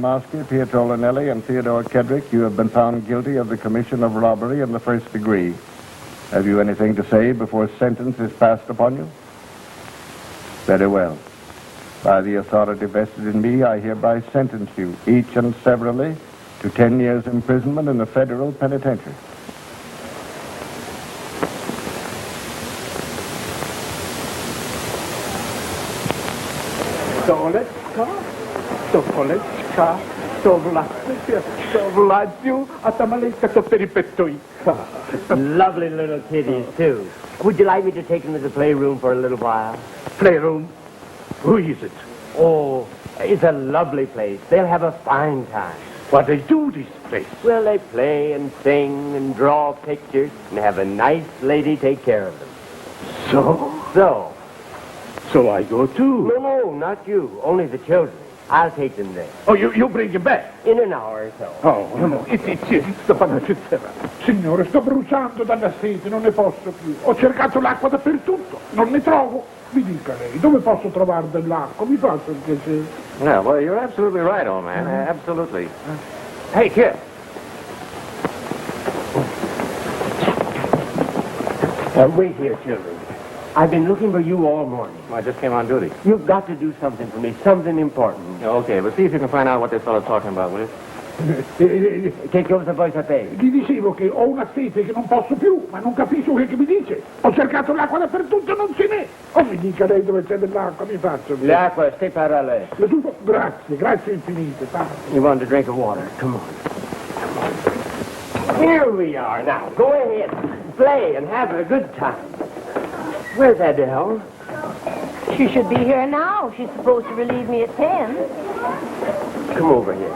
Mosky, Pietro Linelli, and Theodore Kedrick, you have been found guilty of the commission of robbery in the first degree. Have you anything to say before sentence is passed upon you? Very well. By the authority vested in me, I hereby sentence you, each and severally, to 10 years imprisonment in the federal penitentiary. Lovely little kiddies, too. Would you like me to take them to the playroom for a little while? Playroom? Who is it? Oh, it's a lovely place. They'll have a fine time. What they do, this place? Well, they play and sing and draw pictures and have a nice lady take care of them. So I go too? No, not you. Only the children. I'll take them there. Oh, you bring him back? In an hour or so. Oh, no. Sto Signore, sto bruciando dalla sete, non ne posso più. Ho cercato l'acqua dappertutto, non ne trovo. Mi dica lei, dove posso trovare dell'acqua? Mi faccia il piacere. Yeah, well, you're absolutely right, old man. Absolutely. Hey, kid. Wait here, children. I've been looking for you all morning. I just came on duty. You've got to do something for me, something important. Okay, but see if you can find out what this fellow's talking about, will you? Che cosa vuoi sapere? Gli dicevo che ho una sete che non posso più, ma non capisco che mi dice. Ho cercato l'acqua dappertutto e non ce n'è. Oh, mi dica lei dove c'è dell'acqua, mi faccio. L'acqua, stai per lei. Grazie infinite. You want a drink of water? Come on. Here we are now. Go ahead, play and have a good time. Where's Adele? She should be here now. She's supposed to relieve me at 10. Come over here.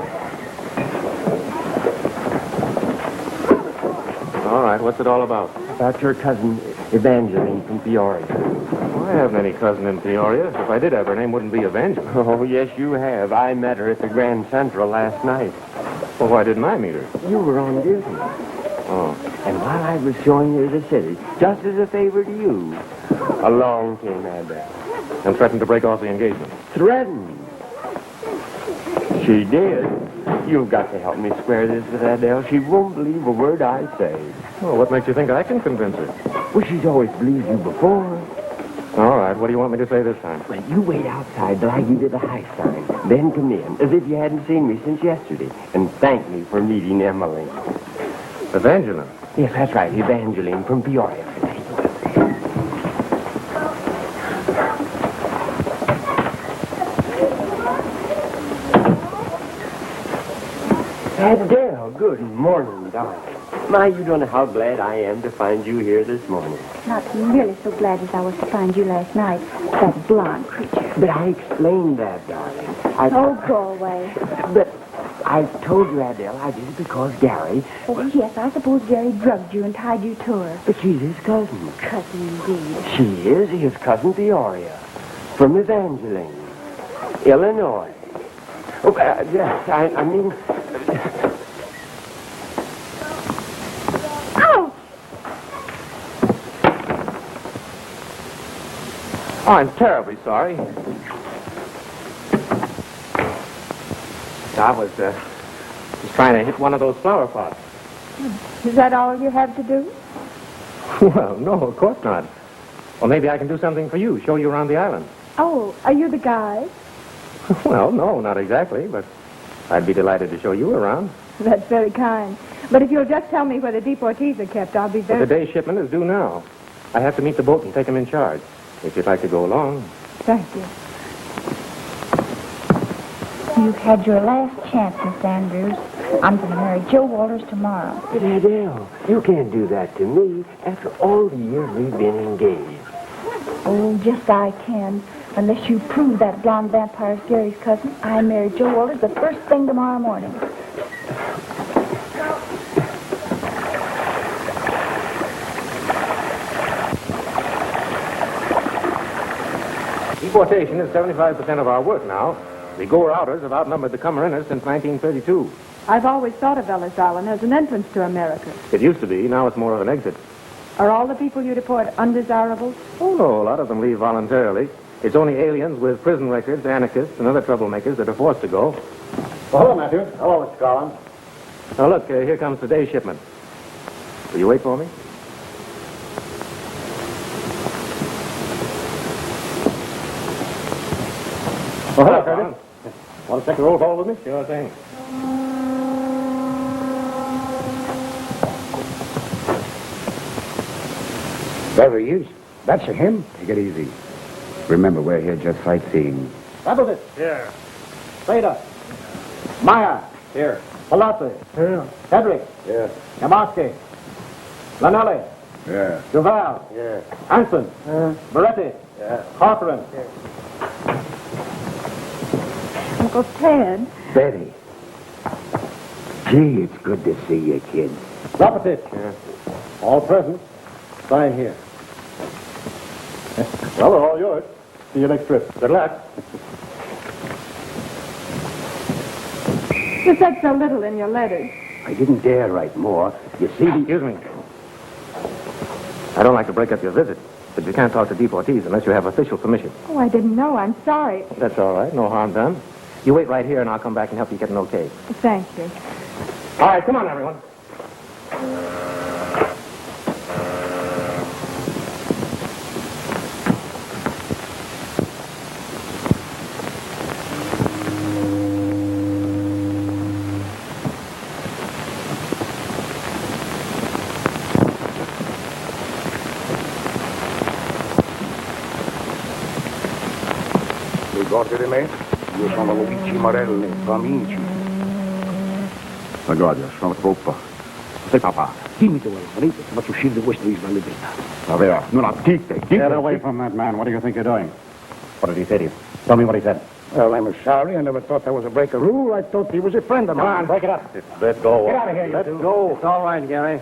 All right, what's it all about? About your cousin, Evangeline from Peoria. Well, I haven't any cousin in Peoria. If I did have, her name wouldn't be Evangeline. Oh, yes, you have. I met her at the Grand Central last night. Well, why didn't I meet her? You were on duty. Oh. And while I was showing her the city, just as a favor to you, along came Adele. And threatened to break off the engagement. Threatened? She did. You've got to help me square this with Adele. She won't believe a word I say. Well, what makes you think I can convince her? Well, she's always believed you before. All right, what do you want me to say this time? Well, you wait outside till I give you the high sign. Then come in, as if you hadn't seen me since yesterday, and thank me for meeting Emily. Evangeline? Yes, that's right. Evangeline from Peoria. Adele, good morning, darling. My, you don't know how glad I am to find you here this morning. Not nearly so glad as I was to find you last night. That blonde creature. But I explained that, darling. Oh, go away. But I told you, Adele, I did it because Gary... Oh, yes, I suppose Gary drugged you and tied you to her. But she's his cousin. Cousin, indeed. She is his cousin Peoria. From Evangeline, Illinois. Oh, I mean... Ouch! Oh, I'm terribly sorry. I was just trying to hit one of those flower pots. Is that all you have to do? Well, no, of course not. Well, maybe I can do something for you, show you around the island. Oh, are you the guy? Well, no, not exactly, but I'd be delighted to show you around. That's very kind. But if you'll just tell me where the deportees are kept, I'll be But very... the day's shipment is due now. I have to meet the boat and take them in charge. If you'd like to go along. Thank you. You've had your last chance, Miss Andrews. I'm going to marry Joe Walters tomorrow. But Adele, you can't do that to me after all the years we've been engaged. Oh, yes, I can. Unless you prove that blonde vampire's Gary's cousin, I marry Joe Walters the first thing tomorrow morning. Deportation is 75% of our work now. The go-outers have outnumbered the come-inners since 1932. I've always thought of Ellis Island as an entrance to America. It used to be. Now it's more of an exit. Are all the people you deport undesirables? Oh, no, a lot of them leave voluntarily. It's only aliens with prison records, anarchists, and other troublemakers that are forced to go. Well, hello, Matthew. Hello, Mr. Collins. Now, look, here comes today's shipment. Will you wait for me? Oh, hello, Curtis. Want to take a roll call with me? Sure thing. There he is. That's him. Take it easy. Remember, we're here just sightseeing. Appleton. Here. Seda. Maya. Here. Palazzi. Here. Hedrick. Yeah. Yamaski. Lanelli. Yeah. Duval. Yeah. Anson. Moretti. Yeah. Corcoran. Uncle Ted. Betty. Gee, it's good to see you, kid. Rapetich. Yeah. All present. Sign here. Well, they're all yours. See you next trip. Good luck. You said so little in your letters. I didn't dare write more. You see, Excuse me. I don't like to break up your visit, but you can't talk to deportees unless you have official permission. Oh, I didn't know. I'm sorry. That's all right. No harm done. You wait right here, and I'll come back and help you get an okay. Thank you. All right, come on, everyone. Ricordi di me? Io sono Luigi Marelli, tuo amici. Guardia, sono troppo. Sei papà. Dimmi dove è salito, ti faccio uscire di questa isla libertà. Vabbè, non la dite. Get away from that man. What do you think you're doing? What did he say to you? Tell me what he said. Well, I'm sorry. I never thought that was a break of rule. I thought he was a friend of mine. Come on, break it up. Let go. Get out of here, you two. go. It's all right, Gary.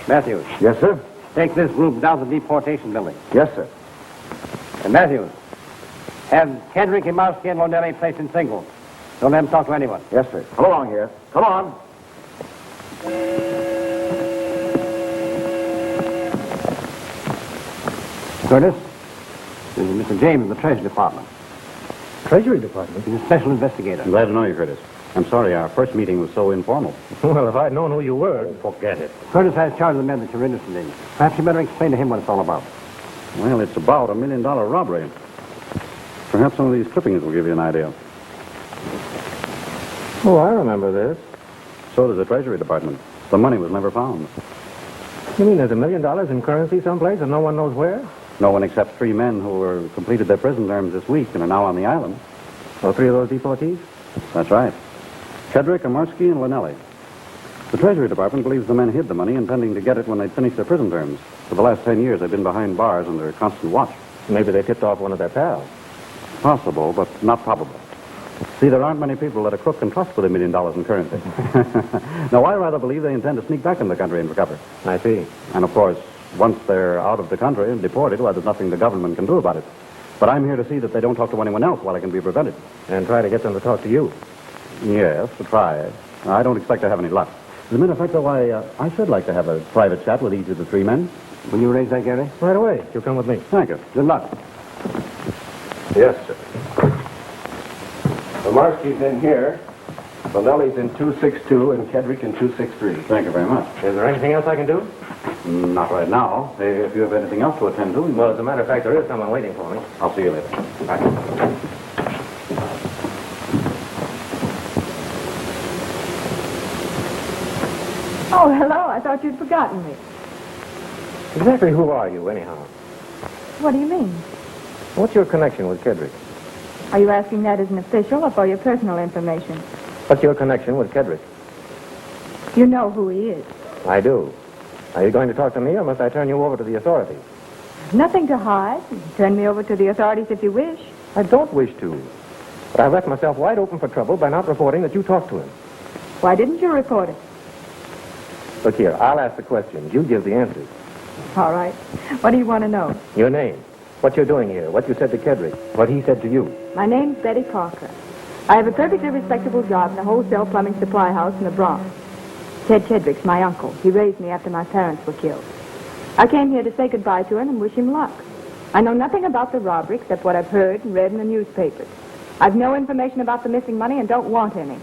Matthews, Yes, sir? take this group down to the deportation building. Yes, sir. And Matthews, have Kendrick, Imowski, and Lonelli placed in singles. Don't let them talk to anyone. Yes, sir. Come along here. Come on. Curtis, this is Mr. James of the Treasury Department. Treasury Department? He's a special investigator. I'm glad to know you, Curtis. I'm sorry, our first meeting was so informal. Well, if I'd known who you were... Forget it. Curtis has charge of the men that you're interested in. Perhaps you better explain to him what it's all about. Well, it's about $1 million robbery. Perhaps some of these clippings will give you an idea. Oh, I remember this. So does the Treasury Department. The money was never found. You mean there's $1 million in currency someplace and no one knows where? No one except 3 men who were completed their prison terms this week and are now on the island. Oh, 3 of those deportees? That's right. Kedrick, Amersky, and Lynelli. The Treasury Department believes the men hid the money, intending to get it when they'd finished their prison terms. For the last 10 years, they've been behind bars under constant watch. Maybe they tipped off one of their pals. Possible, but not probable. See, there aren't many people that a crook can trust with $1 million in currency. No, I rather believe they intend to sneak back in the country and recover. I see. And, of course, once they're out of the country and deported, well, there's nothing the government can do about it. But I'm here to see that they don't talk to anyone else while it can be prevented. And try to get them to talk to you. Yes, to try it. I don't expect to have any luck. As a matter of fact, though, I should like to have a private chat with each of the 3 men. Will you arrange that, Gary? Right away. You'll come with me. Thank you. Good luck. Yes, sir. Amersky's in here. Lynelli's in 262 and Kedrick in 263. Thank you very much. Is there anything else I can do? Not right now. If you have anything else to attend to... Well, as a matter of fact, there is someone waiting for me. I'll see you later. Bye. Oh, hello. I thought you'd forgotten me. Exactly who are you, anyhow? What do you mean? What's your connection with Kedrick? Are you asking that as an official or for your personal information? What's your connection with Kedrick? You know who he is. I do. Are you going to talk to me, or must I turn you over to the authorities? Nothing to hide. Turn me over to the authorities if you wish. I don't wish to. But I left myself wide open for trouble by not reporting that you talked to him. Why didn't you report it? Look here, I'll ask the questions. You give the answers. All right. What do you want to know? Your name. What you're doing here. What you said to Kedrick. What he said to you. My name's Betty Parker. I have a perfectly respectable job in a wholesale plumbing supply house in the Bronx. Ted Kedrick's my uncle. He raised me after my parents were killed. I came here to say goodbye to him and wish him luck. I know nothing about the robbery except what I've heard and read in the newspapers. I've no information about the missing money and don't want any.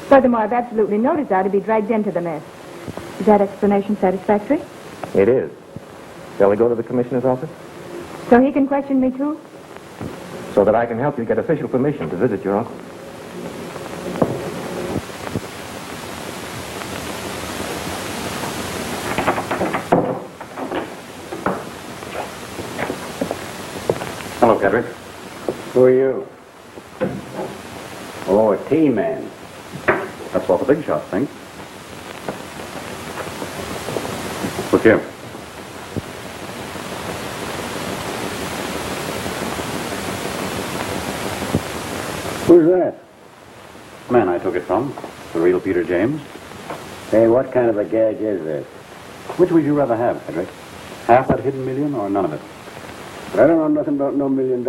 Furthermore, I've absolutely no desire to be dragged into the mess. Is that explanation satisfactory? It is. Shall we go to the commissioner's office? So he can question me, too? So that I can help you get official permission to visit your uncle. Hello, Kedrick. Who are you? Oh, a T-man. That's what the big shots think. Look here. Who's that? Man I took it from. The real Peter James. Hey, what kind of a gag is this? Which would you rather have, Kedrick? Half that hidden million or none of it? I don't know nothing about no $1 million.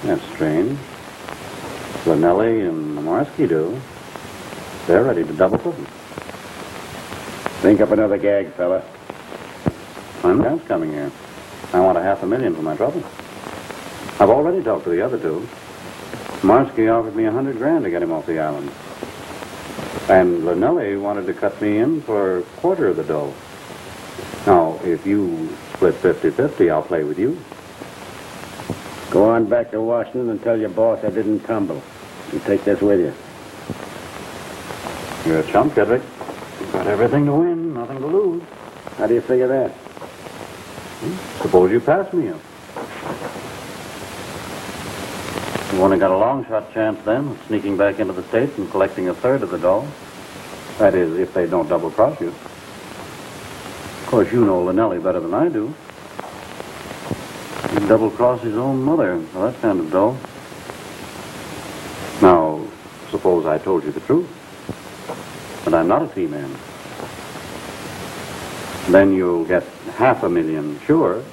That's strange. Lynelli and Amersky do. They're ready to double cross. Think up another gag, fella. I'm not coming here. I want $500,000 for my trouble. I've already talked to the other 2. Amersky offered me $100,000 to get him off the island. And Lynelli wanted to cut me in for a quarter of the dough. Now, if you split 50-50, I'll play with you. Go on back to Washington and tell your boss I didn't tumble. You take this with you. You're a chump, Kedrick. You've got everything to win, nothing to lose. How do you figure that? Suppose you pass me up. You've only got a long shot chance then of sneaking back into the States and collecting a third of the dough. That is, if they don't double cross you. Of course, you know Lynelli better than I do. He'd double cross his own mother for that kind of dough. Now, suppose I told you the truth. But I'm not a T-man. Then you'll get $500,000, sure,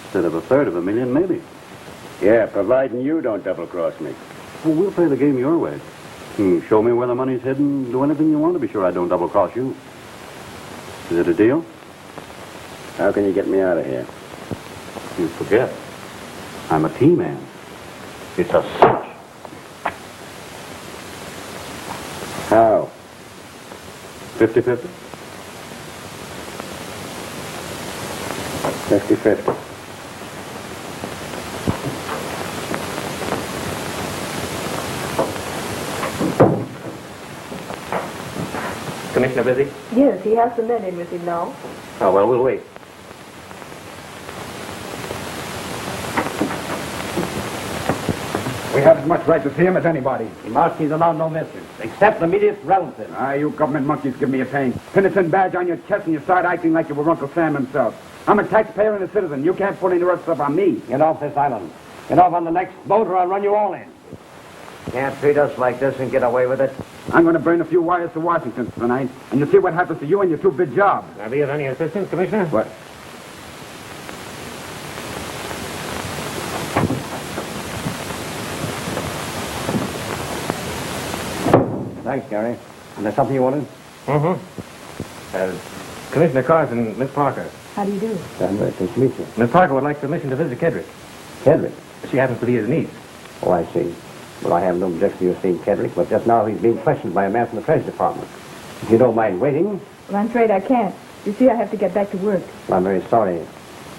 instead of a third of $1,000,000, maybe. Yeah, providing you don't double-cross me. Well, we'll play the game your way. Show me where the money's hidden. Do anything you want to be sure I don't double-cross you. Is it a deal? How can you get me out of here? You forget. I'm a T-man. It's a cinch. How? 50-50? 50-50. Commissioner busy? Yes, he has some men in with him now. Oh, well, we'll wait. We have as much right to see him as anybody. Marsky's allowed no visitors, except immediate relatives. You government monkeys give me a pain. Pennington badge on your chest and you start acting like you were Uncle Sam himself. I'm a taxpayer and a citizen. You can't put any rough stuff on me. Get off this island. Get off on the next boat or I'll run you all in. Can't treat us like this and get away with it. I'm going to burn a few wires to Washington tonight, and you'll see what happens to you and your two big jobs. Can I be of any assistance, Commissioner? What? Thanks, Gary. And there's something you wanted? Commissioner Carson, Miss Parker. How do you do? Nice to meet you. Miss Parker would like permission to visit Kedrick. Kedrick? She happens to be his niece. Oh, I see. Well, I have no objection to your seeing Kedrick, but just now he's being questioned by a man from the Treasury Department. If you don't mind waiting... Well, I'm afraid I can't. You see, I have to get back to work. Well, I'm very sorry.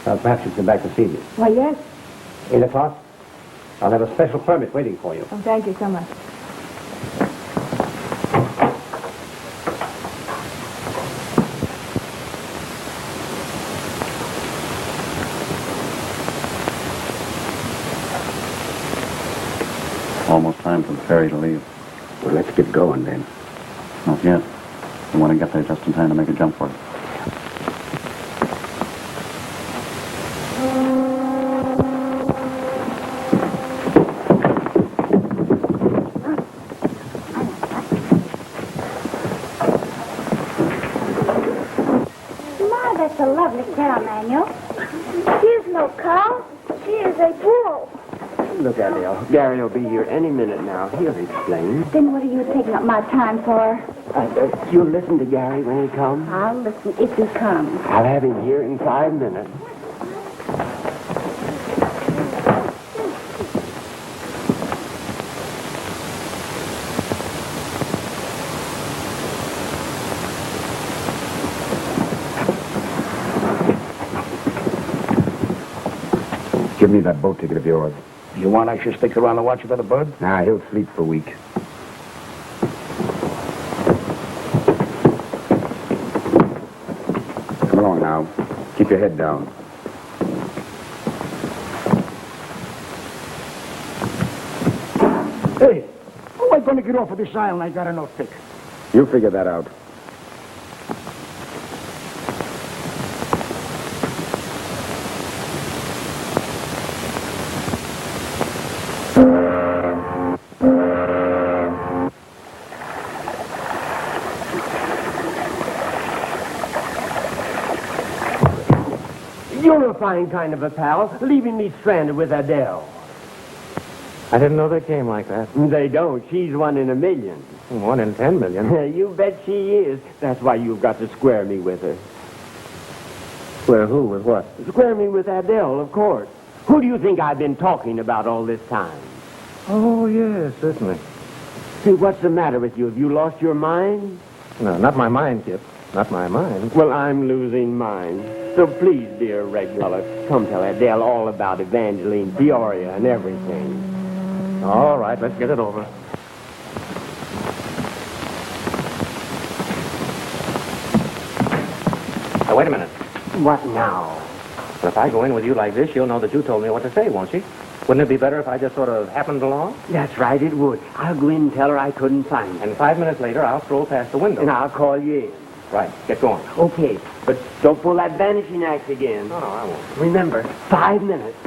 Perhaps you can come back this evening. Why, yes. 8 o'clock? I'll have a special permit waiting for you. Oh, thank you so much. Almost time for the ferry to leave. Well, let's get going then. Not yet. We want to get there just in time to make a jump for it. My, that's a lovely cow, Manuel. She is no cow. She is a bull. Look, Adele. Gary will be here any minute now. He'll explain. Then what are you taking up my time for? You'll listen to Gary when he comes? I'll listen if he comes. I'll have him here in 5 minutes. Give me that boat ticket of yours. You want I should stick around and watch you for the bird? Nah, he'll sleep for a week. Come along now. Keep your head down. Hey, how am I going to get off of this island? I got to know thick. You figure that out. You're a fine kind of a pal, leaving me stranded with Adele. I didn't know they came like that. They don't. She's 1 in a million. 1 in 10 million. You bet she is. That's why you've got to square me with her. Where, who, with what? Square me with Adele, of course. Who do you think I've been talking about all this time? Oh, yes, certainly. See, what's the matter with you? Have you lost your mind? No, not my mind, Kip. Not my mind. Well, I'm losing mine. So please, dear regular, come tell Adele all about Evangeline, Peoria, and everything. All right, let's get it over. Now, wait a minute. What now? If I go in with you like this, she'll know that you told me what to say, won't she? Wouldn't it be better if I just sort of happened along? That's right, it would. I'll go in and tell her I couldn't find her. And 5 minutes later, I'll stroll past the window. And I'll call you in. Right, get going. Okay, but don't pull that vanishing act again. No, I won't. Remember, 5 minutes.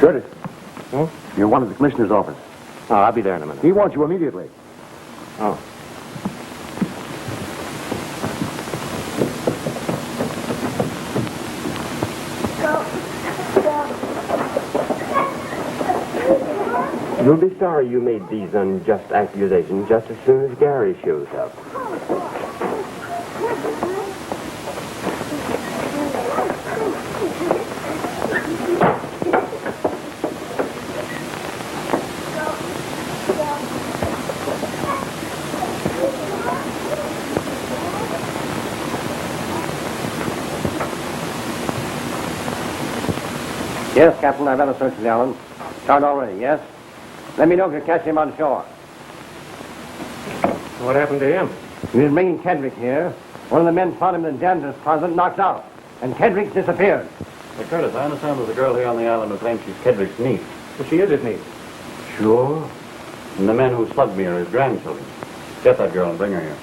Curtis. Hmm? You're one of the commissioner's office. Oh, I'll be there in a minute. He wants you immediately. Oh. You'll be sorry you made these unjust accusations just as soon as Gary shows up. Yes, Captain, I've had a search of the island. Start already, yes? Let me know if you catch him on shore. What happened to him? He was bringing Kedrick here. One of the men found him in the janitor's closet, knocked out. And Kedrick disappeared. Hey, Curtis, I understand there's a girl here on the island who claims she's Kedrick's niece. Well, she is his niece. Sure. And the men who slugged me are his grandchildren. Get that girl and bring her here.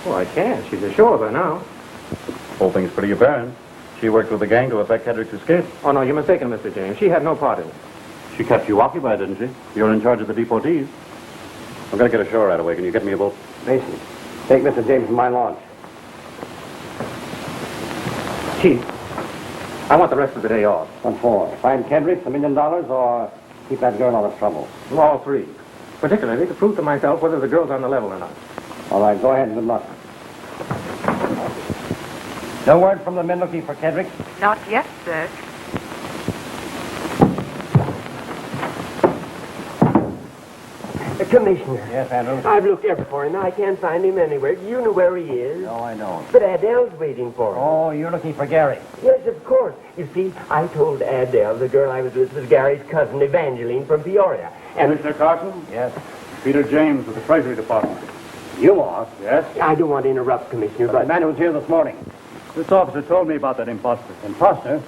Oh, I can't. She's ashore by now. Whole thing's pretty apparent. She worked with the gang to effect Kedrick's escape. Oh, no, you're mistaken, Mr. James. She had no part in it. She kept you occupied, didn't she? You're in charge of the deportees. I'm going to get ashore right away. Can you get me a boat? Mason, take Mr. James from my launch. Chief, I want the rest of the day off. What for? Find Kedrick, $1 million, or keep that girl out of trouble? All three. Particularly to prove to myself whether the girl's on the level or not. All right, go ahead and good luck. No word from the men looking for Kedrick? Not yet, sir. Commissioner. Yes, Andrews? I've looked everywhere for him. I can't find him anywhere. You know where he is. No, I don't. But Adele's waiting for him. Oh, you're looking for Gary. Yes, of course. You see, I told Adele the girl I was with was Gary's cousin, Evangeline, from Peoria. And Commissioner Carson? Yes. Peter James with the Treasury Department. You are? Yes? I don't want to interrupt, Commissioner, The but... man who was here this morning. This officer told me about that imposter. Imposter?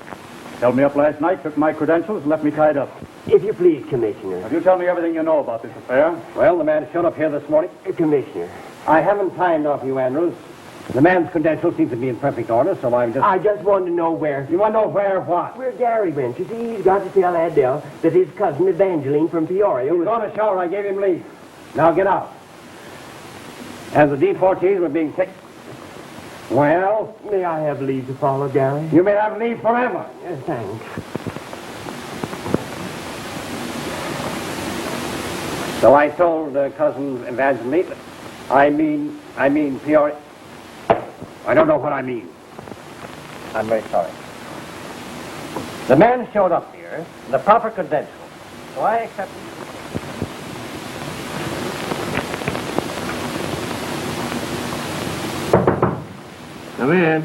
Held me up last night, took my credentials, and left me tied up. If you please, Commissioner. Now, you tell me everything you know about this affair. Well, the man showed up here this morning. Commissioner. I haven't timed off you, Andrews. The man's credentials seem to be in perfect order, so I just wanted to know where... You want to know where what? Where Gary went. You see, he's got to tell Adele that his cousin Evangeline from Peoria He was... was on a shower. I gave him leave. Now get out. As the deportees were being taken... Well, May I have leave to follow, Gary? you may have leave forever. Yes, thanks. So I told cousin Evangeline, I mean Peoria. I don't know what I mean. I'm very sorry. The man showed up here, the proper credentials, so I accept it. Come in.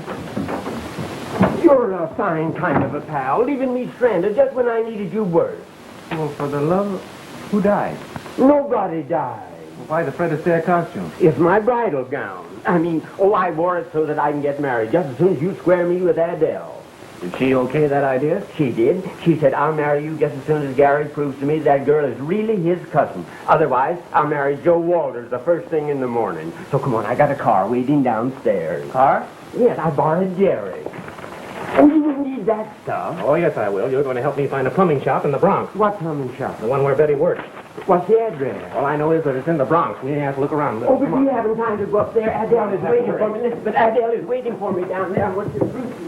You're a fine kind of a pal, leaving me stranded just when I needed you worst. Well, for the love of... Who died? Nobody died. Why the Fred Astaire costume? It's my bridal gown. I wore it so that I can get married just as soon as you square me with Adele. Did she okay that idea? She did. She said, I'll marry you just as soon as Gary proves to me that girl is really his cousin. Otherwise, I'll marry Joe Walters the first thing in the morning. So come on, I got a car waiting downstairs. Car? Yes, I borrowed Jerry. Oh, you wouldn't need that stuff. Oh, yes, I will. You're going to help me find a plumbing shop in the Bronx. What plumbing shop? The one where Betty works. What's the address? All I know is that it's in the Bronx. We have to look around a little. Oh, but Come on. we haven't time to go up there. Adele is waiting for me. Listen, but Adele is waiting for me down there. What's your fruit?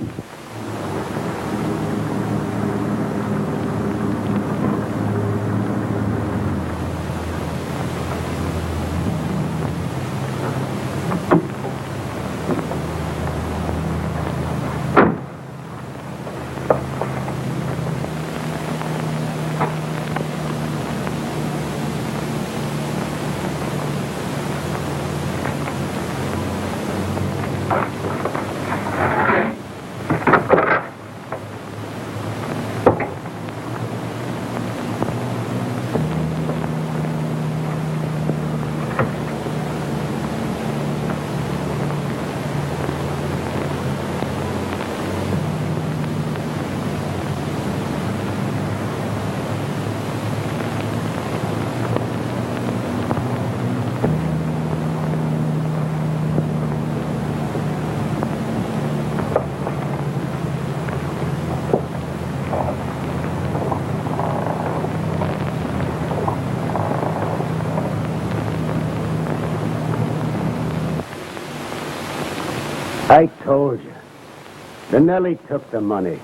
I told you. Nelly took the money.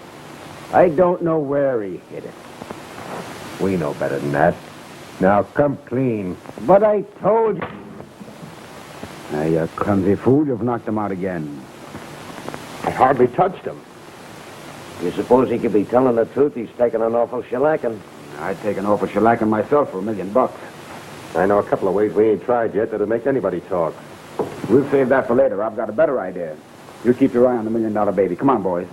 I don't know where he hid it. We know better than that. Now come clean. But I told you. Now, you clumsy fool, you've knocked him out again. I hardly touched him. You suppose he could be telling the truth? He's taking an awful shellacking. I'd take an awful shellacking myself for $1 million. I know a couple of ways we ain't tried yet that'll make anybody talk. We'll save that for later. I've got a better idea. You keep your eye on the $1 million baby. Come on, boys.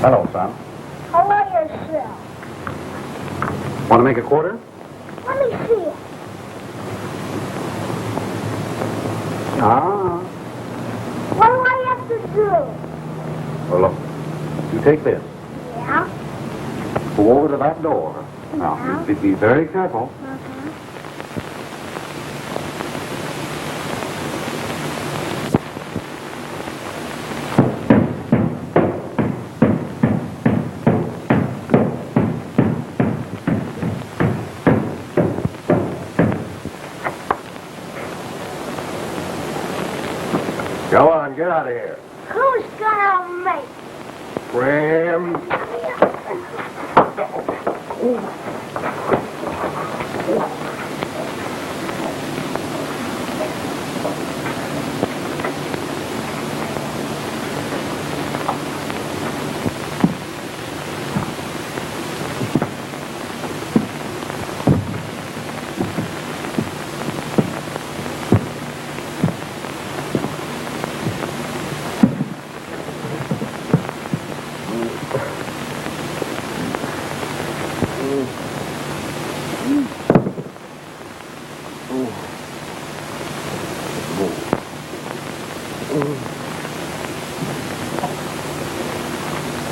Hello, son. Hello yourself. Want to make a quarter? Let me see it. Ah. What do I have to do? Well, look. You take this. Yeah? Go over to that door. Now, be very careful. Go on, get out of here. Who's gonna make? Graham.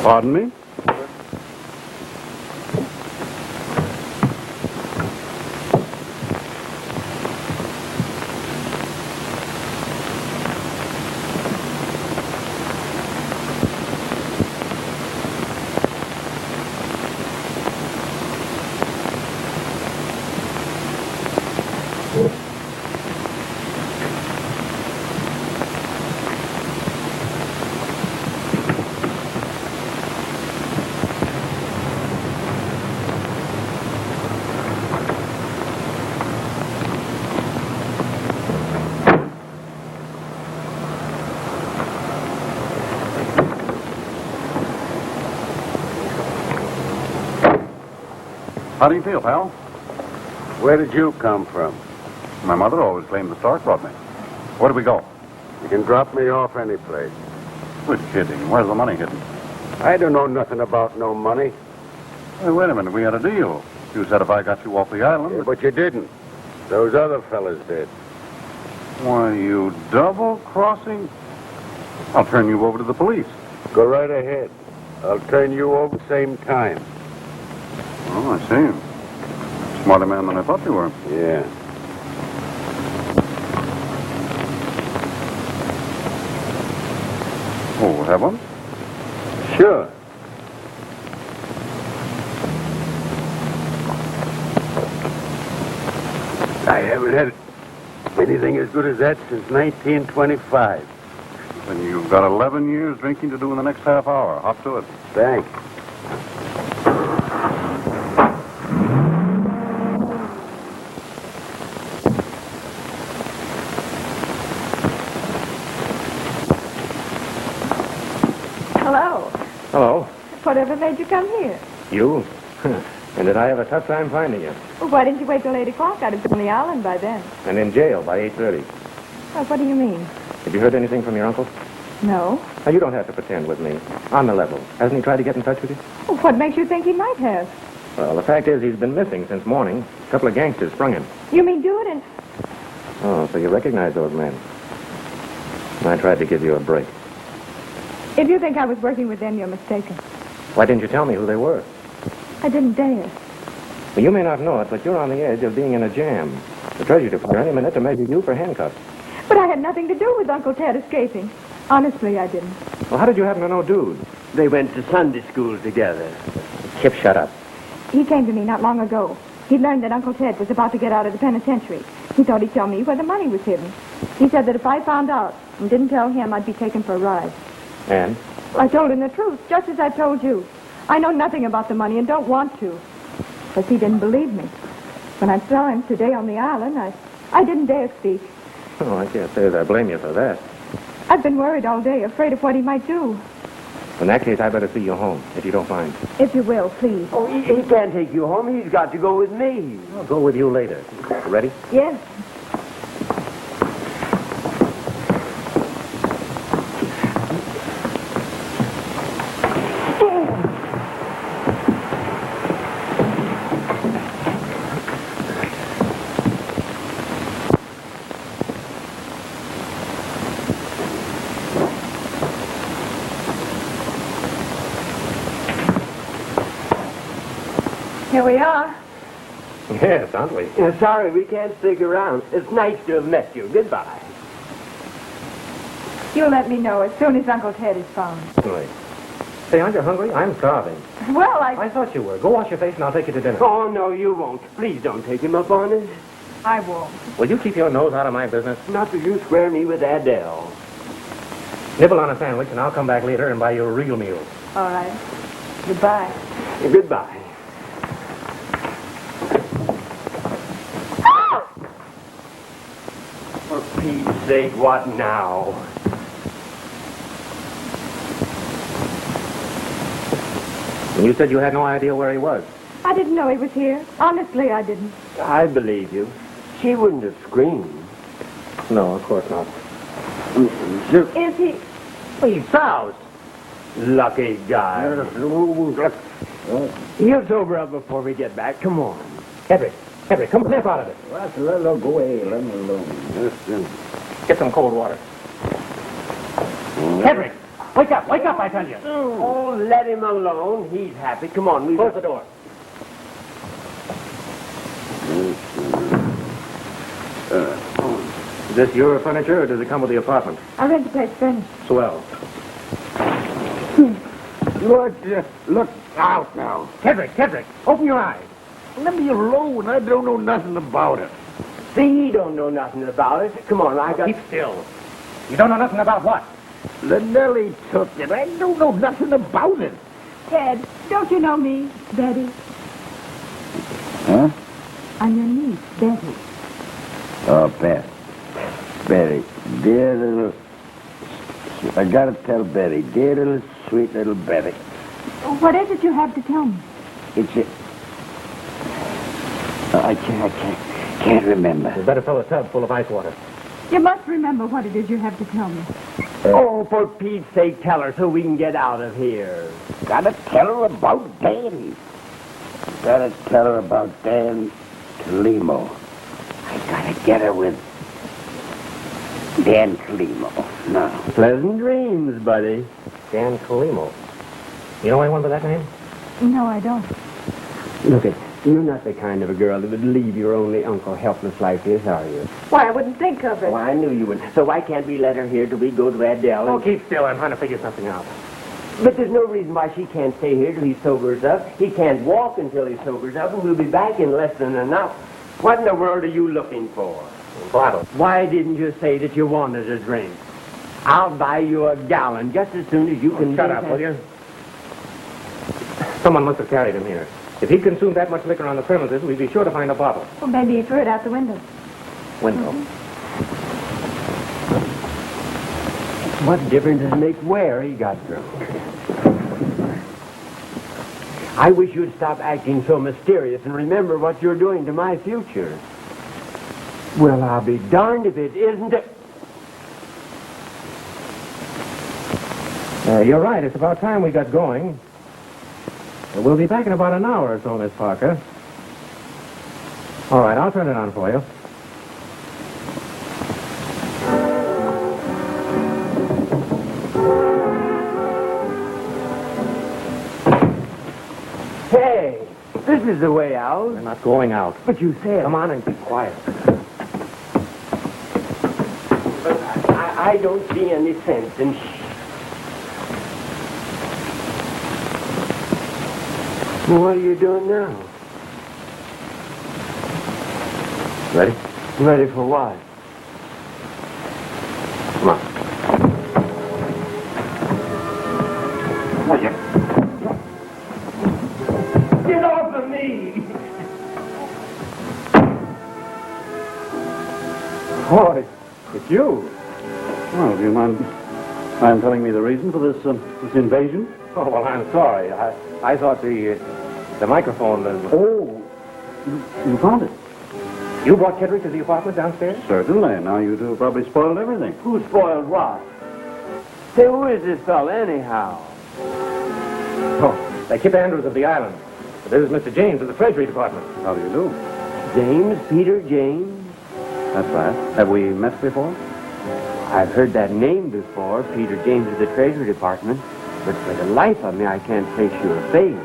Pardon me? How do you feel, pal? Where did you come from? My mother always claimed the Stark brought me. Where do we go? You can drop me off any place. Quit kidding. Where's the money hidden? I don't know nothing about no money. Hey, wait a minute. We had a deal. You said if I got you off the island... Yeah, but you didn't. Those other fellas did. Why, you double-crossing... I'll turn you over to the police. Go right ahead. I'll turn you over same time. Oh, I see. Smarter man than I thought you were. Yeah. Oh, have one? Sure. I haven't had anything as good as that since 1925. Then you've got 11 years drinking to do in the next half hour. Hop to it. Thanks. Hello. Hello. Whatever made you come here? You? And did I have a tough time finding you? Well, why didn't you wait till 8 o'clock? I'd have been on the island by then. And in jail by 8:30. Well, what do you mean? Have you heard anything from your uncle? No. Now, you don't have to pretend with me. On the level. Hasn't he tried to get in touch with you? Well, what makes you think he might have? Well, the fact is he's been missing since morning. A couple of gangsters sprung him. You mean do it and... Oh, so you recognize those men. I tried to give you a break. If you think I was working with them, you're mistaken. Why didn't you tell me who they were? I didn't dare. Well, you may not know it, but you're on the edge of being in a jam. The Treasury Department any minute to measure you for handcuffs. But I had nothing to do with Uncle Ted escaping. Honestly, I didn't. Well, how did you happen to know Dude? They went to Sunday school together. Kip, shut up. He came to me not long ago. He learned that Uncle Ted was about to get out of the penitentiary. He thought he'd tell me where the money was hidden. He said that if I found out and didn't tell him, I'd be taken for a ride. And? I told him the truth, just as I told you. I know nothing about the money and don't want to. But he didn't believe me. When I saw him today on the island, I didn't dare speak. Oh, I can't say that I blame you for that. I've been worried all day, afraid of what he might do. In that case, I better see you home, if you don't mind. If you will, please. Oh, he can't take you home. He's got to go with me. I'll go with you later. Ready? Yes. Here we are. Yes, aren't we? Sorry, we can't stick around. It's nice to have met you. Goodbye. You'll let me know as soon as Uncle Ted is found. Right. Say, aren't you hungry? I'm starving. Well, I thought you were. Go wash your face and I'll take you to dinner. Oh, no, you won't. Please don't take him up on it. I won't. Will you keep your nose out of my business? Not that you square me with Adele. Nibble on a sandwich and I'll come back later and buy you a real meal. All right. Goodbye. Goodbye. For Pete's sake, what now? And you said you had no idea where he was. I didn't know he was here. Honestly, I didn't. I believe you. She wouldn't have screamed. No, of course not. Is he... Well, he's soused. Lucky guy. He'll sober up before we get back. Come on. Hedrick, come snap out of it. Let him go away. Let him alone. Get some cold water. Hedrick, wake up, I tell you. Oh, let him alone. He's happy. Come on, leave Close the door. Is this your furniture, or does it come with the apartment? I rent the place furnished. Swell. Look out now. Hedrick, open your eyes. Let me alone. I don't know nothing about it. See, he don't know nothing about it. Come on, I got... Keep still. You don't know nothing about what? Nellie took it. I don't know nothing about it. Ted, don't you know me, Betty? Huh? I'm your niece, Betty. Oh, Betty. Dear little... I gotta tell Betty. Dear little, sweet little Betty. What is it you have to tell me? It's a... I can't remember. You better fill a tub full of ice water. You must remember what it is you have to tell me. Oh, for Pete's sake, tell her so we can get out of here. Gotta tell her about Dan. Gotta tell her about Dan Kalimo. I gotta get her with Dan Kalimo. No. Pleasant dreams, buddy. Dan Kalimo. You know anyone by that name? No, I don't. Look it. You're not the kind of a girl that would leave your only uncle helpless like this, are you? Why, I wouldn't think of it. Oh, I knew you would. So why can't we let her here till we go to Adele? Oh, keep still. I'm trying to figure something out. But there's no reason why she can't stay here till he sobers up. He can't walk until he sobers up, and we'll be back in less than an hour. What in the world are you looking for? A bottle. Why didn't you say that you wanted a drink? I'll buy you a gallon just as soon as you can... Shut up, will you? Someone must have carried him here. If he consumed that much liquor on the premises, we'd be sure to find a bottle. Well, maybe he threw it out the window. Window? What difference does it make where he got drunk? I wish you'd stop acting so mysterious and remember what you're doing to my future. Well, I'll be darned if it isn't a... You're right. It's about time we got going. We'll be back in about an hour or so, Miss Parker. All right, I'll turn it on for you. Hey, this is the way out. We're not going out. But you said... Come on and be quiet. I don't see any sense in... What are you doing now? Ready? Ready for what? Come on. Will you? Get off of me! Boy, It's you. well, do you mind telling me the reason for this invasion? Oh, well, I'm sorry. I thought the microphone... Oh, you found it? You brought Kedrick to the apartment downstairs? Certainly. Now you two have probably spoiled everything. Who spoiled what? Say, who is this fella anyhow? Oh, they Kip Andrews of the island. This is Mr. James of the Treasury Department. How do you do? James, Peter James? That's right. Have we met before? I've heard that name before, Peter James of the Treasury Department. But for the life of me, I can't place your face.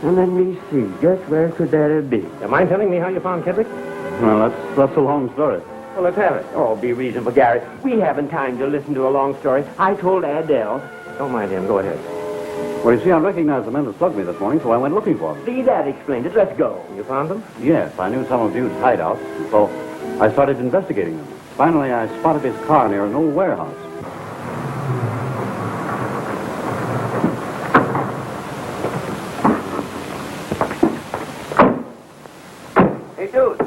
Now, let me see. Just where could that have been? You mind telling me how you found Kedrick? Well, that's a long story. Well, let's have it. Oh, be reasonable, Gary. We haven't time to listen to a long story. I told Adele. Don't mind him. Go ahead. Well, you see, I recognized the men that slugged me this morning, so I went looking for them. See, that explained it. Let's go. You found them? Yes, I knew some of Dude's hideouts, and so I started investigating them. Finally, I spotted his car near an old warehouse. Hey, dude.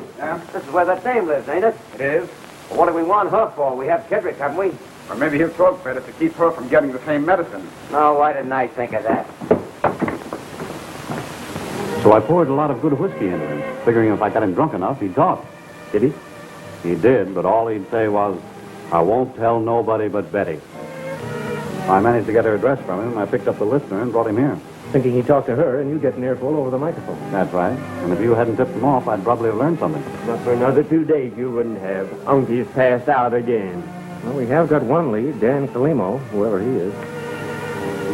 This is where that dame lives, ain't it? It is. Well, what do we want her for? We have Kedrick, haven't we? Or maybe he'll talk better to keep her from getting the same medicine. No, why didn't I think of that? So I poured a lot of good whiskey into him, figuring if I got him drunk enough, he'd talk. Did he? He did, but all he'd say was, "I won't tell nobody but Betty." I managed to get her address from him. I picked up the listener and brought him here. Thinking he'd talk to her and you get an earful over the microphone. That's right. And if you hadn't tipped him off, I'd probably have learned something. But for another 2 days, you wouldn't have. Uncie's passed out again. Well, we have got one lead, Dan Kalimo, whoever he is.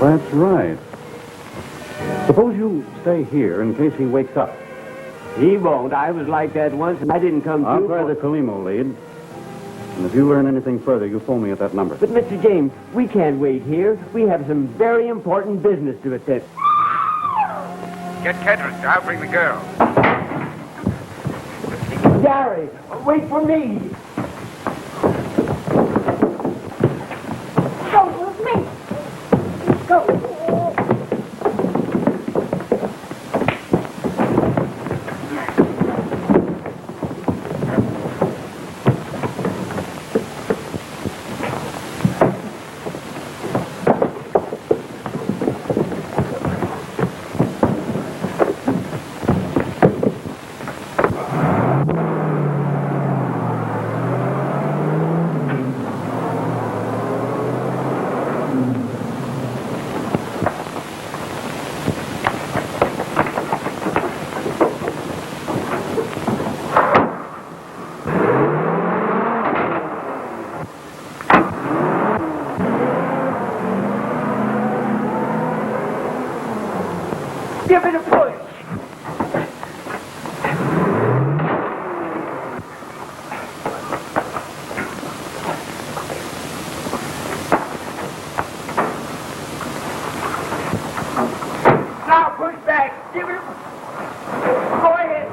That's right. Suppose you stay here in case he wakes up. He won't. I was like that once, and I didn't come I'll through. try the Kalimo lead. And if you learn anything further, you phone me at that number. But, Mr. James, we can't wait here. We have some very important business to attend. Get Kedrick. I'll bring the girl. Gary, wait for me. Go with me. Go. Give it a push. Now push back. Give it a... Go ahead.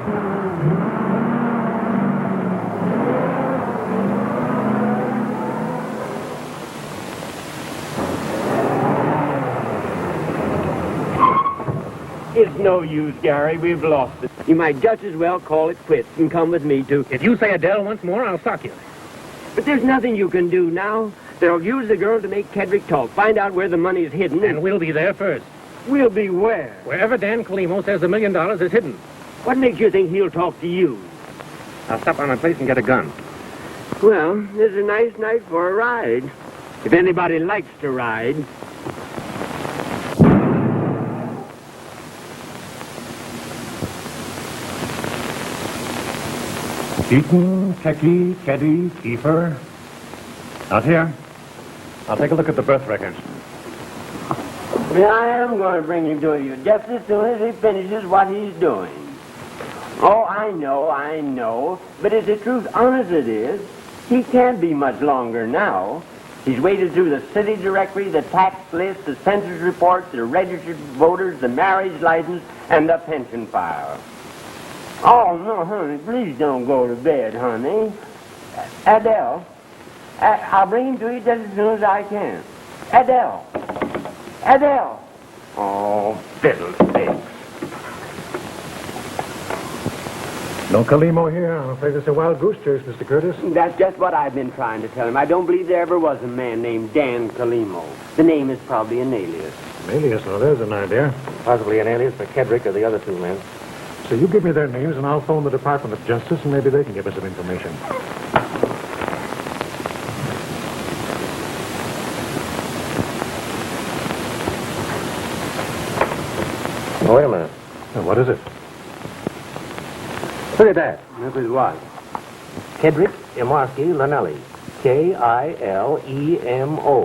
It's no use, Gary. We've lost it. You might just as well call it quits and come with me, too. If you say Adele once more, I'll sock you. But there's nothing you can do now. They'll use the girl to make Kedrick talk, find out where the money's hidden, And we'll be there first. we'll be where? Wherever Dan Kalimo says $1 million is hidden. What makes you think he'll talk to you? I'll stop by my place and get a gun. Well, this is a nice night for a ride. If anybody likes to ride. Keaton, Kecky, Keddy, Kiefer. Not here. I'll take a look at the birth records. Yeah, I am going to bring him to you just as soon as he finishes what he's doing. Oh, I know. But as the truth honest it is, he can't be much longer now. He's waded through the city directory, the tax list, the census reports, the registered voters, the marriage license, and the pension file. Oh, no, honey, please don't go to bed, honey. Adele, I'll bring him to you just as soon as I can. Adele. Oh, fiddlesticks. No Kalimo here. I'm afraid it's a wild goose chase, Mr. Curtis. That's just what I've been trying to tell him. I don't believe there ever was a man named Dan Kalimo. The name is probably an alias. An alias? Now, there's an idea. Possibly an alias for Kedrick or the other two men. So you give me their names, and I'll phone the Department of Justice, and maybe they can give us some information. Oh, wait a minute. Now, what is it? Look at that. This is what? Kedrick Imarski Lanelli. K-I-L-E-M-O.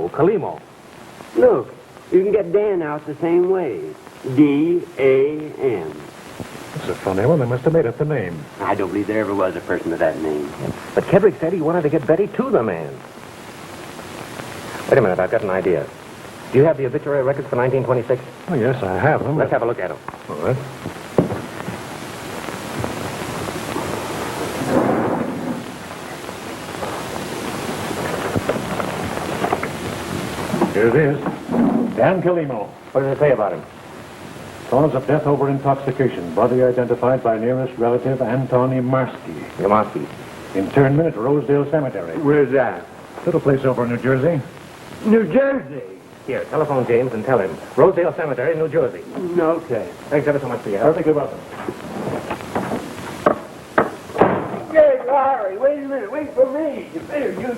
Kalimo. Look, you can get Dan out the same way. D-A-N. That's a funny one. They must have made up the name. I don't believe there ever was a person with that name. But Kedrick said he wanted to get Betty to the man. Wait a minute. I've got an idea. Do you have the obituary records for 1926? Oh, yes, I have them. Let's have a look at them. All right. Here it is. Dan Kalimo. What does it say about him? Cause of death over intoxication. Body identified by nearest relative Anton Imarski. Imarski. Internment at Rosedale Cemetery. Where's that? Little place over in New Jersey. New Jersey. Here, telephone James and tell him. Rosedale Cemetery, New Jersey. Okay. Thanks ever so much for your help. Perfectly welcome. Hey, Larry, wait a minute. Wait for me. You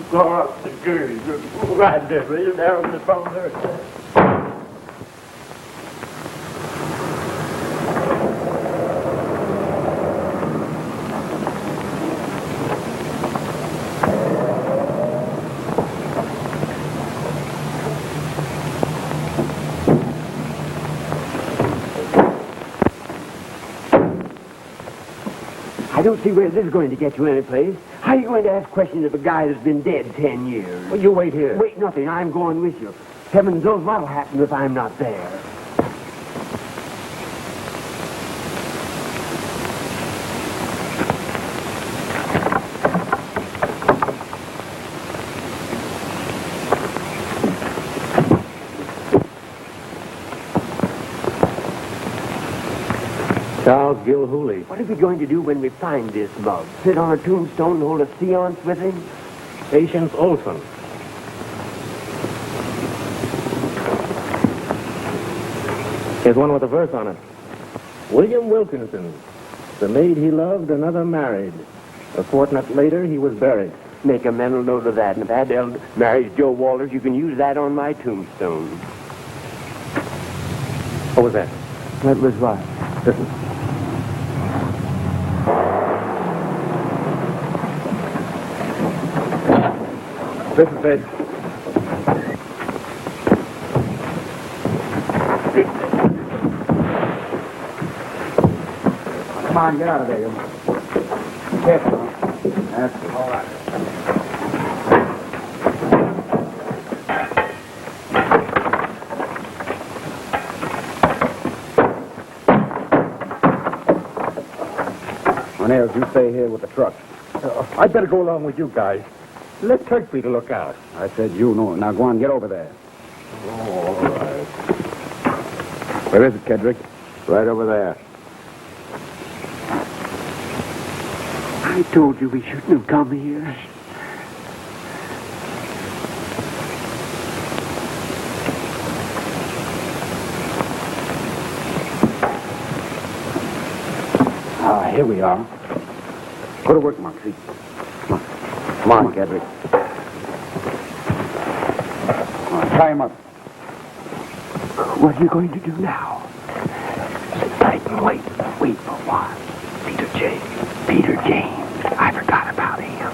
go up the Jersey. Right there, right there on the phone there. I don't see where this is going to get you anyplace. How are you going to ask questions of a guy that's been dead 10 years? Well, you wait here. Wait, nothing. I'm going with you. Heavens knows what'll happen if I'm not there. Charles Gilhooly. What are we going to do when we find this mug? Sit on a tombstone and hold a seance with him? Patience Olson. Here's one with a verse on it. William Wilkinson. The maid he loved, another married. A fortnight later, he was buried. Make a mental note of that. And if Adele marries Joe Walters, you can use that on my tombstone. What was that? That was what? Listen. Listen, Fred. Come on, get out of there. Careful. That's all right. Nails, you stay here with the truck. I'd better go along with you guys. Let Kirkby look out. I said you know. Now go on, get over there. Oh, all right. Where is it, Kedrick? Right over there. I told you we shouldn't have come here. Ah, here we are. Go to work, Moxie. Come on, Kedrick. Tie him up. What are you going to do now? Sit tight and wait. Wait for what? Peter James. I forgot about him.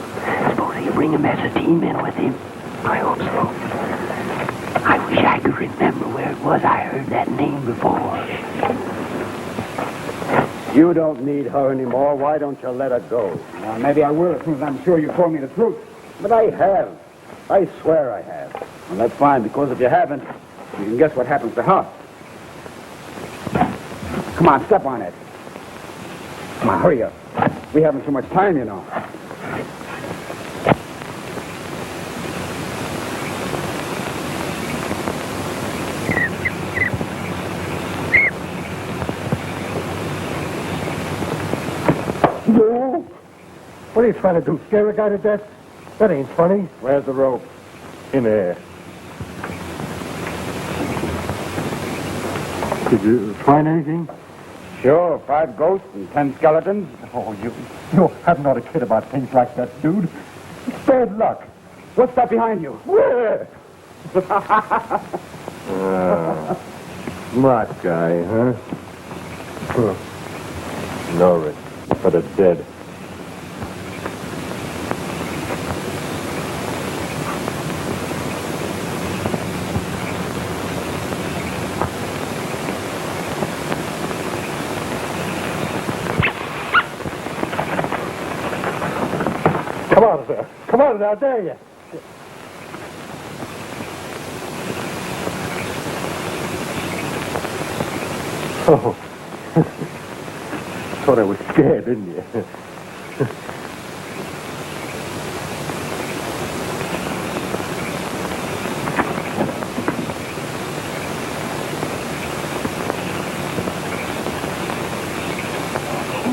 Suppose he'll bring him as a team in with him. I hope so. I wish I could remember where it was I heard that name before. You don't need her anymore. Why don't you let her go? Well, maybe I will as soon as I'm sure you told me the truth. But I have. I swear I have. Well, that's fine, because if you haven't, you can guess what happens to her. Come on, step on it. Come on, hurry up. We haven't so much time, you know. No. What are you trying to do? Scare a guy to death? That ain't funny. Where's the rope? In there. Did you find anything? Sure, 5 ghosts and 10 skeletons. Oh, you have not a kid about things like that, dude. It's bad luck. What's that behind you? Where? Smart guy, huh? Norris, for the dead. Come on, sir. Come on, I dare you. Oh. Thought I was scared, didn't you?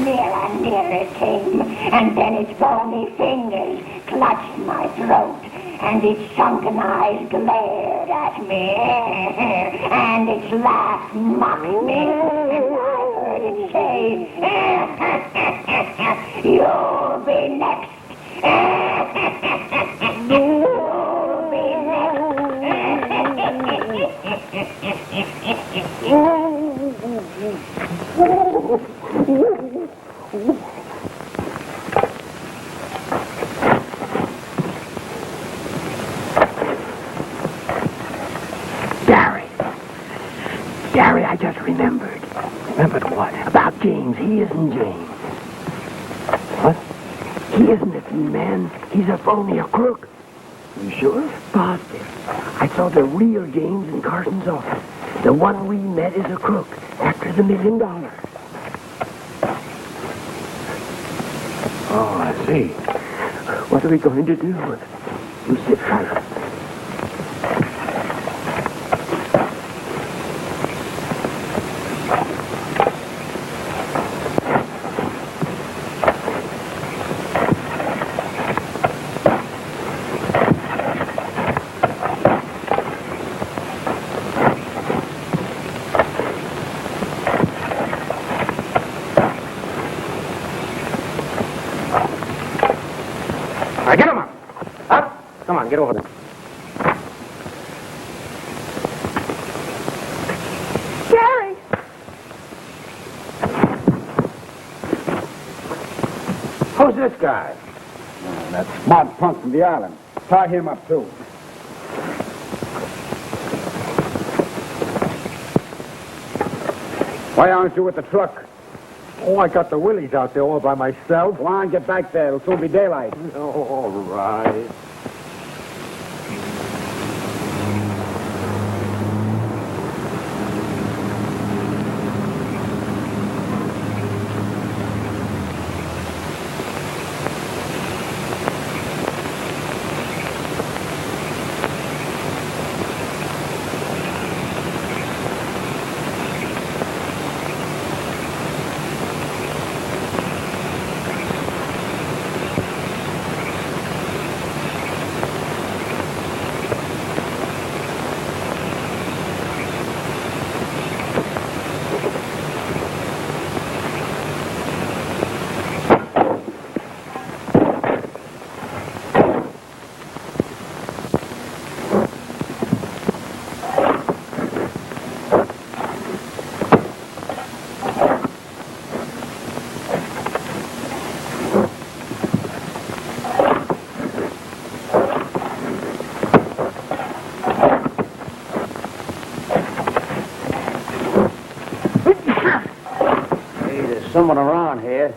Nearer and nearer it came, and then its bony fingers clutched my throat, and its sunken eyes glared at me, and its laugh mocked me, and I heard it say, "You'll be next." You'll be Gary, I just remembered. Remembered what? About James. He isn't James. What? He isn't a thief, man. He's a phony, a crook. You sure? Positive. I saw the real James in Carson's office. The one we met is a crook after the $1 million. Oh, I see. What are we going to do? You sit tight. Get him up! Up! Come on, get over there. Gary! Who's this guy? That smart punk from the island. Tie him up, too. Why aren't you with the truck? Oh, I got the willies out there all by myself. Come on, get back there. It'll soon be daylight. Oh, all right. someone around here.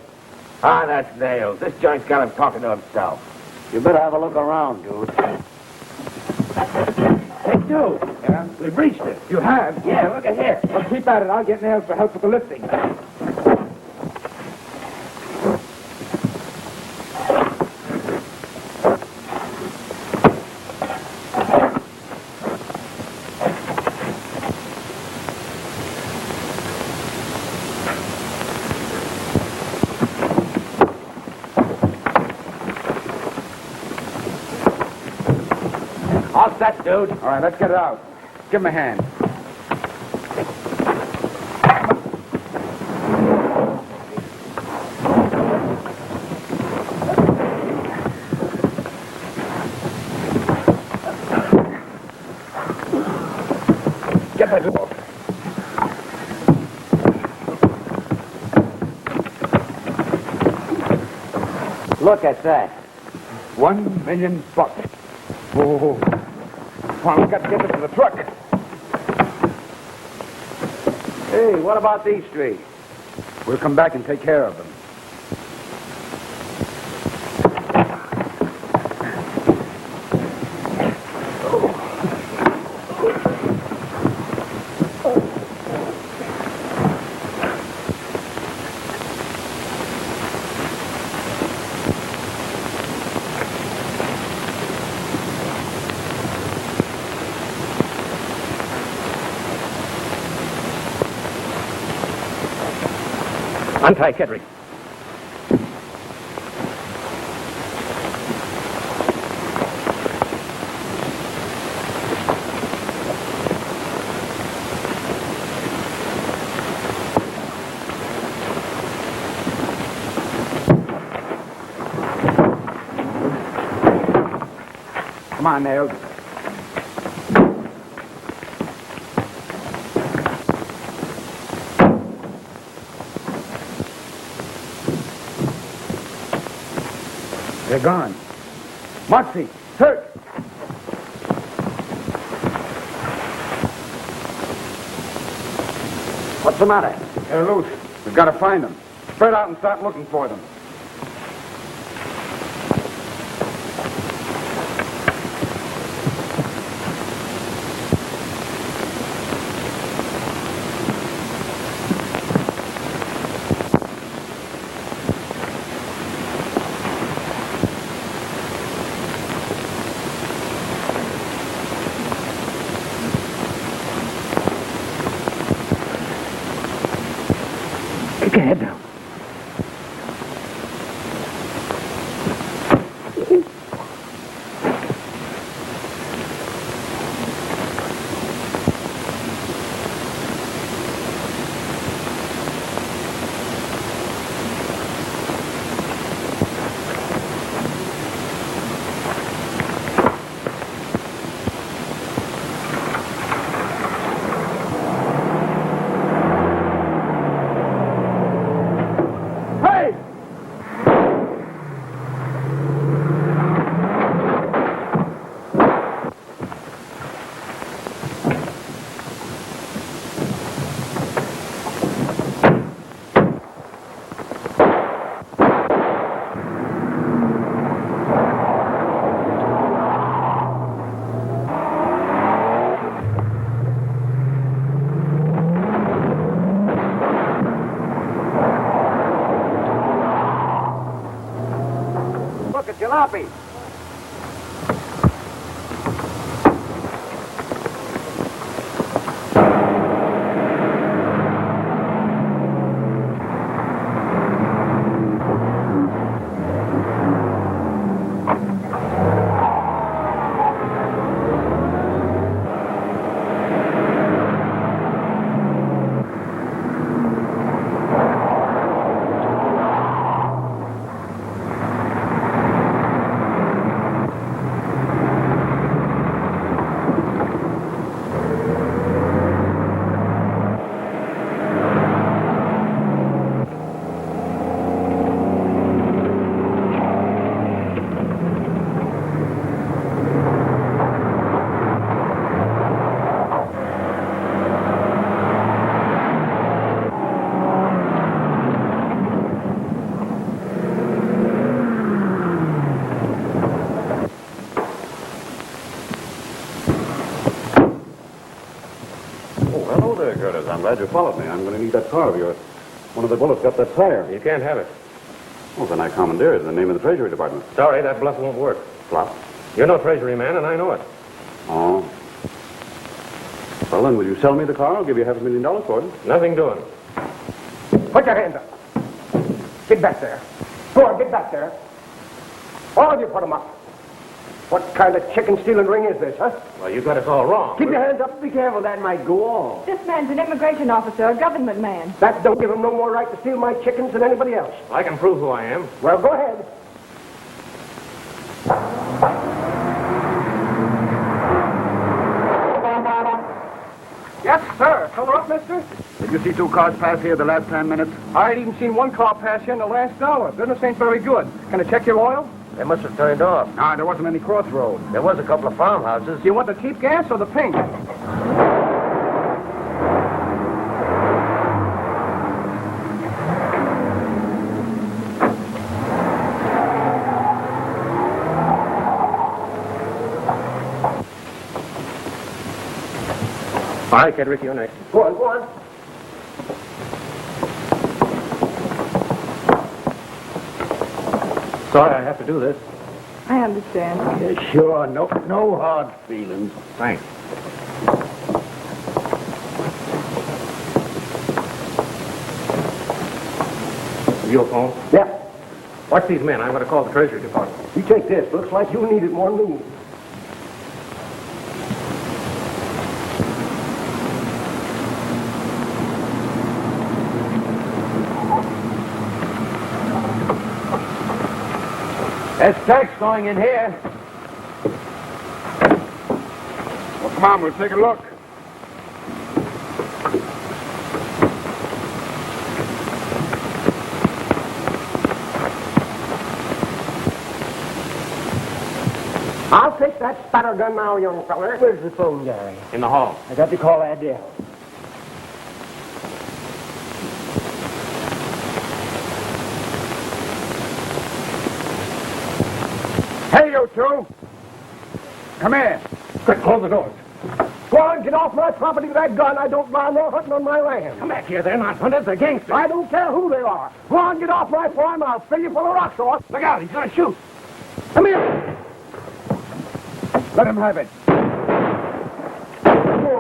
Ah, that's Nails. This joint's got him talking to himself. You better have a look around, dude. Hey, dude. Yeah? We've reached it. You have? Yeah, look at here. Well, keep at it. I'll get Nails for help with the lifting. All set, dude. All right, let's get it out. Give him a hand. Get that door. Look at that. $1 million. Oh. Come on, we got to get this to the truck. Hey, what about these three? We'll come back and take care of them. Untie Kedrick. Come on, Nails. They're gone. Moxie, search! What's the matter? They're loose. We've got to find them. Spread out and start looking for them. Take your head down. Look at Jalopy. Curtis. I'm glad you followed me. I'm going to need that car of yours. One of the bullets got that tire. You can't have it. Well, then I commandeer it in the name of the Treasury Department. Sorry, that bluff won't work. Bluff? You're no treasury man, and I know it. Oh. Well, then, will you sell me the car? I'll give you $500,000 for it. Nothing doing. Put your hands up. Get back there. Go on, get back there. All of you put them up. What kind of chicken-stealing ring is this, huh? Well, you got us all wrong. Keep your hands up. Be careful, that might go off. This man's an immigration officer, a government man. That don't give him no more right to steal my chickens than anybody else. I can prove who I am. Well, go ahead. Yes, sir. Color up, mister. Did you see 2 cars pass here the last 10 minutes? I ain't even seen one car pass here in the last hour. Business ain't very good. Can I check your oil? They must have turned off. No, there wasn't any crossroads. There was a couple of farmhouses. Do you want the cheap gas or the pink? All right, Kedrick, you're next. Go on, go on. Sorry I have to do this. I understand. Yeah, sure. No hard feelings. Thanks. Your phone? Yeah. Watch these men. I'm going to call the Treasury Department. You take this. Looks like you need it more than me. There's checks going in here. Well, come on, we'll take a look. I'll take that spatter gun now, young feller. Where's the phone, Gary? In the hall. I got to call Adele. Hey, you two! Come here. Quick, close the doors. Go on, get off my property with that gun. I don't mind no hunting on my land. Come back here. They're not hunters. They're gangsters. I don't care who they are. Go on, get off my farm. I'll fill you full of rocks off. Look out. He's going to shoot. Come here. Let him have it. Go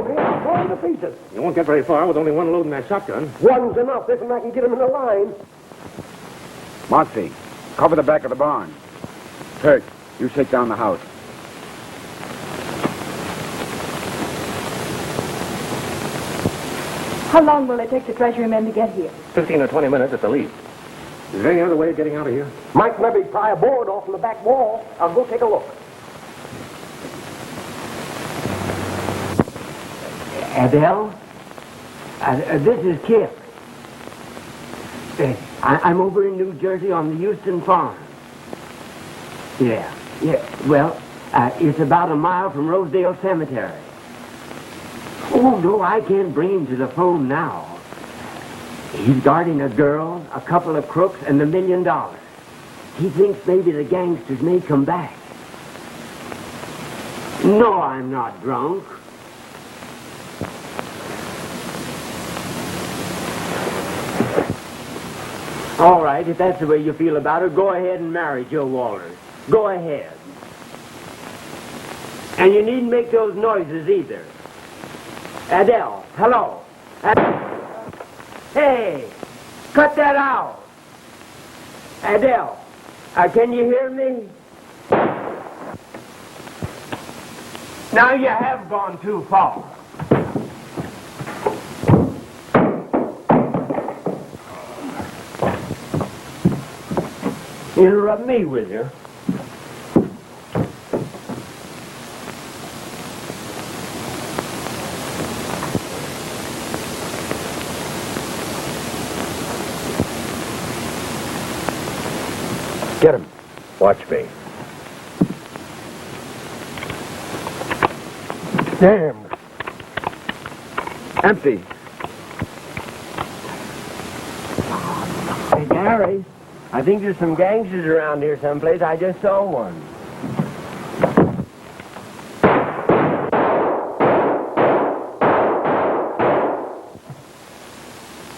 me. I'll blow him to pieces. You won't get very far with only one load in that shotgun. One's enough. If I can get him in the line. Moxie, cover the back of the barn. Kurt, you shake down the house. How long will it take the Treasury men to get here? 15 or 20 minutes at the least. Is there any other way of getting out of here? Mike maybe pry a board off from the back wall. I'll go take a look. Adele? This is Kip. I'm over in New Jersey on the Houston farm. Yeah. Well, it's about a mile from Rosedale Cemetery. Oh, no, I can't bring him to the phone now. He's guarding a girl, a couple of crooks, and $1 million. He thinks maybe the gangsters may come back. No, I'm not drunk. All right, if that's the way you feel about it, go ahead and marry Joe Walters. Go ahead. And you needn't make those noises either. Adele, hello. Hey, cut that out. Adele, can you hear me? Now you have gone too far. Interrupt me, will you? Get him. Watch me. Damn. Empty. Hey, Gary, I think there's some gangsters around here someplace. I just saw one.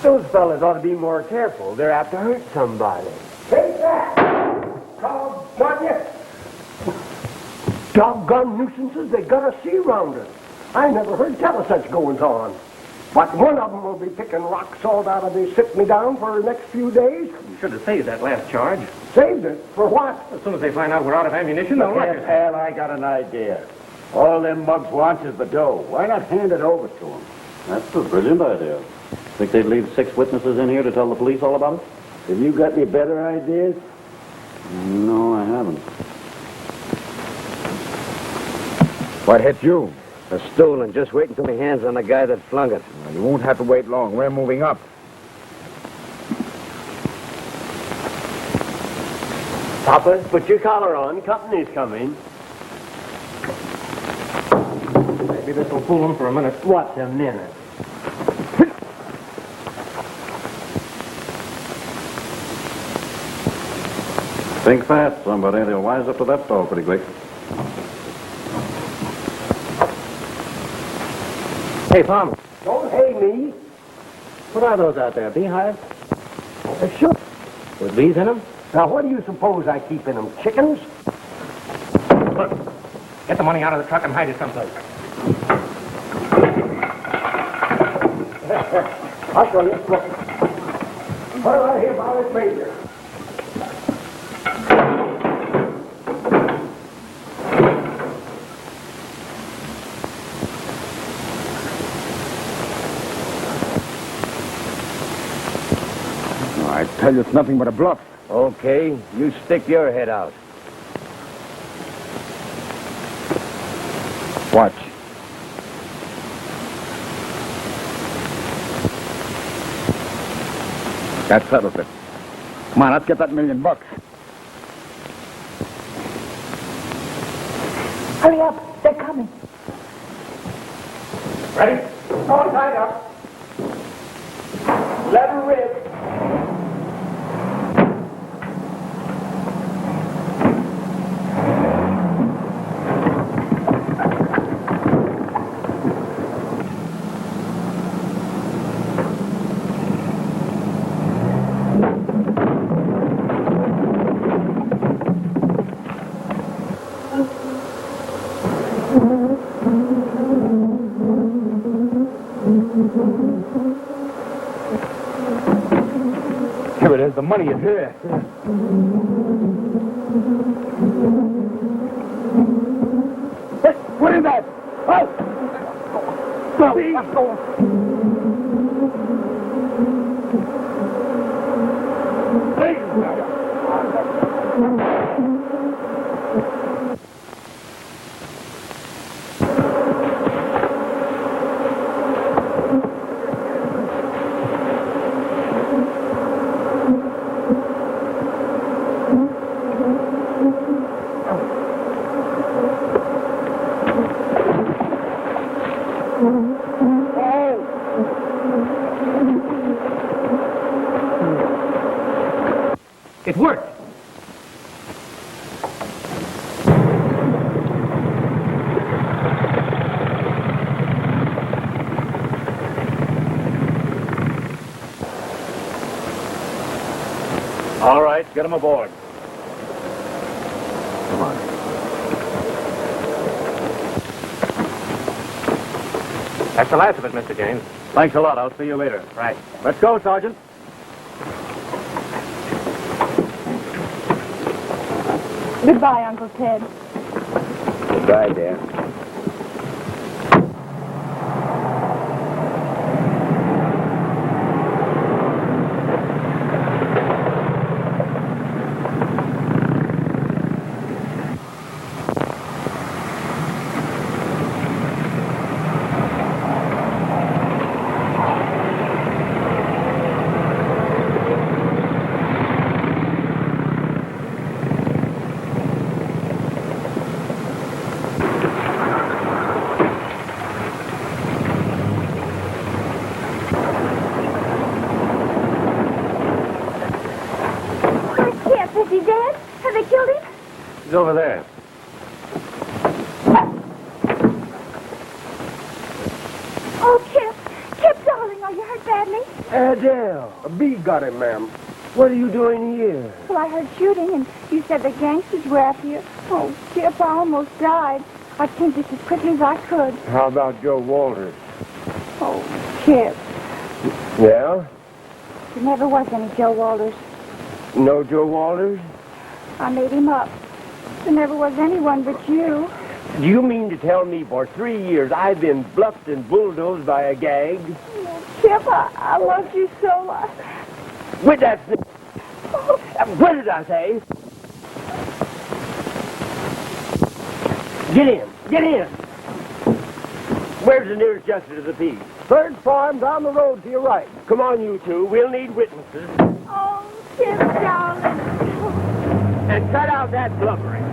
Those fellas ought to be more careful. They're apt to hurt somebody. Take that! Doggone you! Doggone nuisances, they got a sea rounder. I never heard tell of such goings on. But one of them will be picking rock salt out of me, sitting me down for the next few days. You should have saved that last charge. Saved it? For what? As soon as they find out we're out of ammunition, they'll wreck us. Pal, I got an idea. All them mugs wants is the dough. Why not hand it over to them? That's a brilliant idea. Think they'd leave 6 witnesses in here to tell the police all about it? Have you got any better ideas? No, I haven't. What hit you? A stool, and just wait until my hands on the guy that flung it. Well, you won't have to wait long. We're moving up. Papa, put your collar on. Company's coming. Maybe this will fool them for a minute. What's a minute? Think fast, somebody. They'll wise up to that stall pretty quick. Hey, Tom. Don't hey me. What are those out there, beehives? Sure. With bees in them? Now, what do you suppose I keep in them? Chickens? Look, get the money out of the truck and hide it someplace. I'll show you. Look. What do I hear about it, Major? I tell you, it's nothing but a bluff. Okay, you stick your head out. Watch. That settles it. Come on, let's get that $1 million. Hurry up. They're coming. Ready? All tied up. Let her rip. Here it is. The money is here. Hey, what is that? Oh! Go, let's go. It worked. All right, get him aboard. Come on. That's the last of it, Mr. James. Thanks a lot. I'll see you later. Right. Let's go, Sergeant. Goodbye, Uncle Ted. Goodbye, dear. Is he dead? Have they killed him? He's over there. Oh, Kip. Kip, darling, are you hurt badly? Adele, a bee got him, ma'am. What are you doing here? Well, I heard shooting, and you said the gangsters were after you. Oh, Chip, I almost died. I came just as quickly as I could. How about Joe Walters? Oh, Chip, Yeah? there never was any Joe Walters. No Joe Walters? I made him up. There never was anyone but you. Do you mean to tell me for 3 years I've been bluffed and bulldozed by a gag? Oh, Chip, I loved you so much. With that... What did I say? Get in. Get in. Where's the nearest justice of the peace? Third farm down the road to your right. Come on, you two. We'll need witnesses. Oh, Chip, darling. And cut out that blubbering.